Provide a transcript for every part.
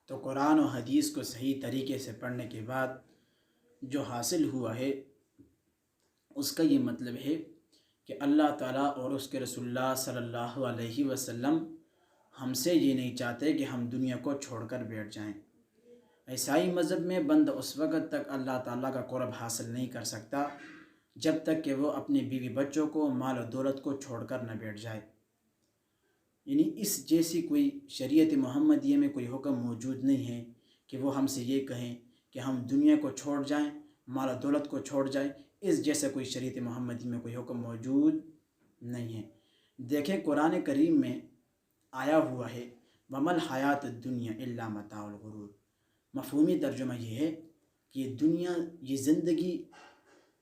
تو قرآن و حدیث کو صحیح طریقے سے پڑھنے کے بعد جو حاصل ہوا ہے اس کا یہ مطلب ہے کہ اللہ تعالیٰ اور اس کے رسول اللہ صلی اللہ علیہ وسلم ہم سے یہ نہیں چاہتے کہ ہم دنیا کو چھوڑ کر بیٹھ جائیں۔ عیسائی مذہب میں بندہ اس وقت تک اللہ تعالیٰ کا قرب حاصل نہیں کر سکتا جب تک کہ وہ اپنے بیوی بچوں کو، مال و دولت کو چھوڑ کر نہ بیٹھ جائے۔ یعنی اس جیسی کوئی شریعت محمدیہ میں کوئی حکم موجود نہیں ہے کہ وہ ہم سے یہ کہیں کہ ہم دنیا کو چھوڑ جائیں، مال و دولت کو چھوڑ جائیں۔ اس جیسا کوئی شریعت محمدی میں کوئی حکم موجود نہیں ہے۔ دیکھیں قرآن کریم میں آیا ہوا ہے وَمَا الْحَيَاةُ الدُّنْيَا إِلَّا مَتَاعُ الْغُرُورِ۔ مفہومی ترجمہ یہ ہے کہ یہ دنیا، یہ زندگی،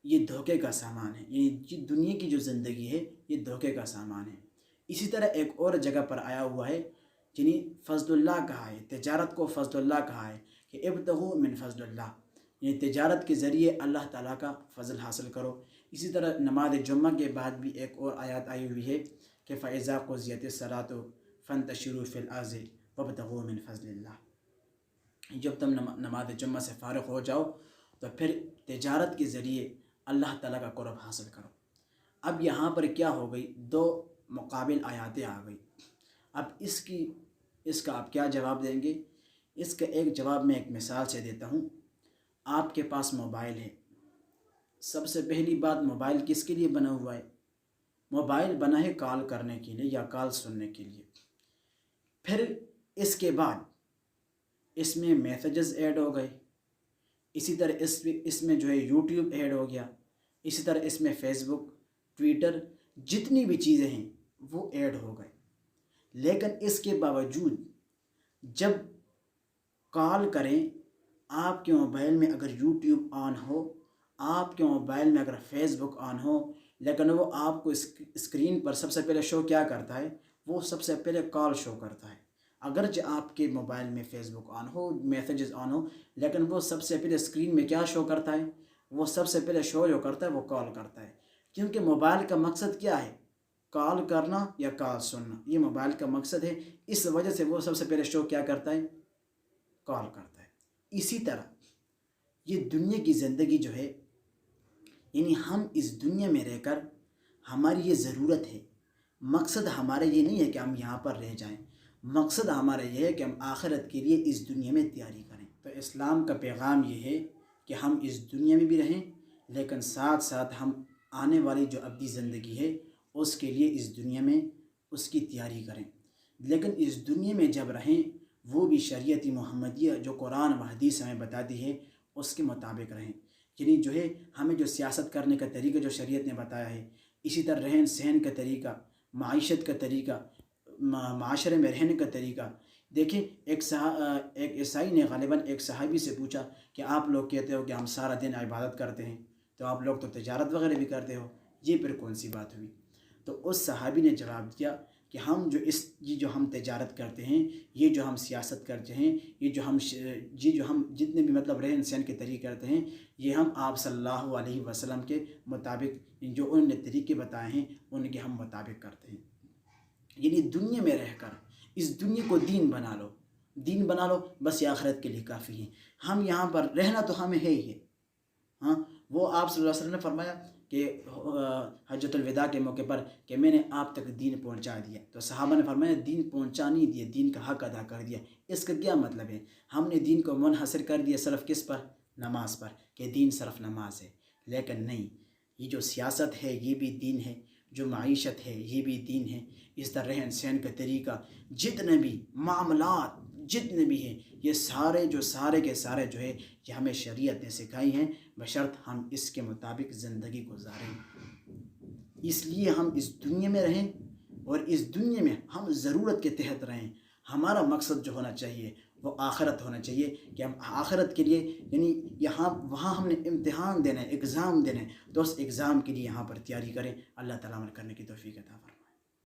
یہ دھوکے کا سامان ہے۔ یہ دنیا کی جو زندگی ہے یہ دھوکے کا سامان ہے۔ اسی طرح ایک اور جگہ پر آیا ہوا ہے یعنی فضل اللہ کہا ہے، تجارت کو فضل اللہ کہا ہے کہ ابتغوا من فضل اللہ، یعنی تجارت کے ذریعے اللہ تعالیٰ کا فضل حاصل کرو۔ اسی طرح نماز جمعہ کے بعد بھی ایک اور آیات آئی ہوئی ہے کہ فَإِذَا قُضِيَتِ الصَّلَاةُ فَانتَشِرُوا فِي الْأَرْضِ وَابْتَغُوا مِن فَضْلِ اللَّهِ۔ جب تم نماز جمعہ سے فارغ ہو جاؤ تو پھر تجارت کے ذریعے اللہ تعالیٰ کا قرب حاصل کرو۔ اب یہاں پر کیا ہو گئی، دو مقابل آیاتیں آ گئی۔ اب اس کا آپ کیا جواب دیں گے؟ اس کا ایک جواب میں ایک مثال سے دیتا ہوں۔ آپ کے پاس موبائل ہے۔ سب سے پہلی بات، موبائل کس کے لیے بنا ہوا ہے؟ موبائل بنا ہے کال کرنے کے لیے یا کال سننے کے لیے۔ پھر اس کے بعد اس میں میسیجز ایڈ ہو گئے، اسی طرح اس میں جو ہے یوٹیوب ایڈ ہو گیا، اسی طرح اس میں فیس بک، ٹویٹر، جتنی بھی چیزیں ہیں وہ ایڈ ہو گئے۔ لیکن اس کے باوجود جب کال کریں، آپ کے موبائل میں اگر یوٹیوب آن ہو، آپ کے موبائل میں اگر فیس بک آن ہو، لیکن وہ آپ کو اسکرین پر سب سے پہلے شو کیا کرتا ہے؟ وہ سب سے پہلے کال شو کرتا ہے۔ اگرچہ آپ کے موبائل میں فیس بک آن ہو، میسیجز آن ہو، لیکن وہ سب سے پہلے اسکرین میں کیا شو کرتا ہے؟ وہ سب سے پہلے شو جو کرتا ہے وہ کال کرتا ہے۔ کیونکہ موبائل کا مقصد کیا ہے؟ کال کرنا یا کال سننا، یہ موبائل کا مقصد ہے۔ اس وجہ سے وہ سب سے پہلے شو کیا کرتا ہے؟ کال کرتا ہے۔ اسی طرح یہ دنیا کی زندگی جو ہے، یعنی ہم اس دنیا میں رہ کر ہماری یہ ضرورت ہے، مقصد ہمارا یہ نہیں ہے کہ ہم یہاں پر رہ جائیں، مقصد ہمارا یہ ہے کہ ہم آخرت کے لیے اس دنیا میں تیاری کریں۔ تو اسلام کا پیغام یہ ہے کہ ہم اس دنیا میں بھی رہیں، لیکن ساتھ ساتھ ہم آنے والی جو ابدی زندگی ہے اس کے لیے اس دنیا میں اس کی تیاری کریں۔ لیکن اس دنیا میں جب رہیں وہ بھی شریعت محمدیہ جو قرآن و حدیث ہمیں بتاتی ہے اس کے مطابق رہیں۔ یعنی جو ہے ہمیں جو سیاست کرنے کا طریقہ جو شریعت نے بتایا ہے، اسی طرح رہن سہن کا طریقہ، معیشت کا طریقہ، معاشرے میں رہنے کا طریقہ۔ دیکھیں ایک عیسائی نے غالباً ایک صحابی سے پوچھا کہ آپ لوگ کہتے ہو کہ ہم سارا دن عبادت کرتے ہیں، تو آپ لوگ تو تجارت وغیرہ بھی کرتے ہو، یہ پھر کون سی بات ہوئی؟ تو اس صحابی نے جواب دیا کہ یہ جو ہم تجارت کرتے ہیں، یہ جو ہم سیاست کرتے ہیں، یہ جو ہم جتنے بھی مطلب رہن سہن کے طریقے کرتے ہیں، یہ ہم آپ صلی اللہ علیہ وسلم کے مطابق جو انہوں نے طریقے بتائے ہیں ان کے ہم مطابق کرتے ہیں۔ یعنی دنیا میں رہ کر اس دنیا کو دین بنا لو، بس یہ آخرت کے لیے کافی ہے۔ ہم یہاں پر رہنا تو ہمیں ہے ہی ہے۔ ہاں، وہ آپ صلی اللہ علیہ وسلم نے فرمایا کہ حجۃ الوداع کے موقع پر کہ میں نے آپ تک دین پہنچا دیا، تو صحابہ نے فرمایا دین پہنچا نہیں دیا، دین کا حق ادا کر دیا۔ اس کا کیا مطلب ہے؟ ہم نے دین کو منحصر کر دیا صرف کس پر؟ نماز پر، کہ دین صرف نماز ہے۔ لیکن نہیں، یہ جو سیاست ہے یہ بھی دین ہے، جو معیشت ہے یہ بھی دین ہے، اس طرح رہن سہن کا طریقہ، جتنے بھی معاملات جتنے بھی ہیں، یہ سارے کے سارے جو ہے یہ ہمیں شریعت نے سکھائی ہیں، بشرط ہم اس کے مطابق زندگی گزاریں۔ اس لیے ہم اس دنیا میں رہیں اور اس دنیا میں ہم ضرورت کے تحت رہیں۔ ہمارا مقصد جو ہونا چاہیے وہ آخرت ہونا چاہیے، کہ ہم آخرت کے لیے یعنی وہاں ہم نے امتحان دینا ہے، ایگزام دینا ہے، تو اس ایگزام کے لیے یہاں پر تیاری کریں۔ اللہ تعالیٰ عمل کرنے کی توفیق عطا فرمائے۔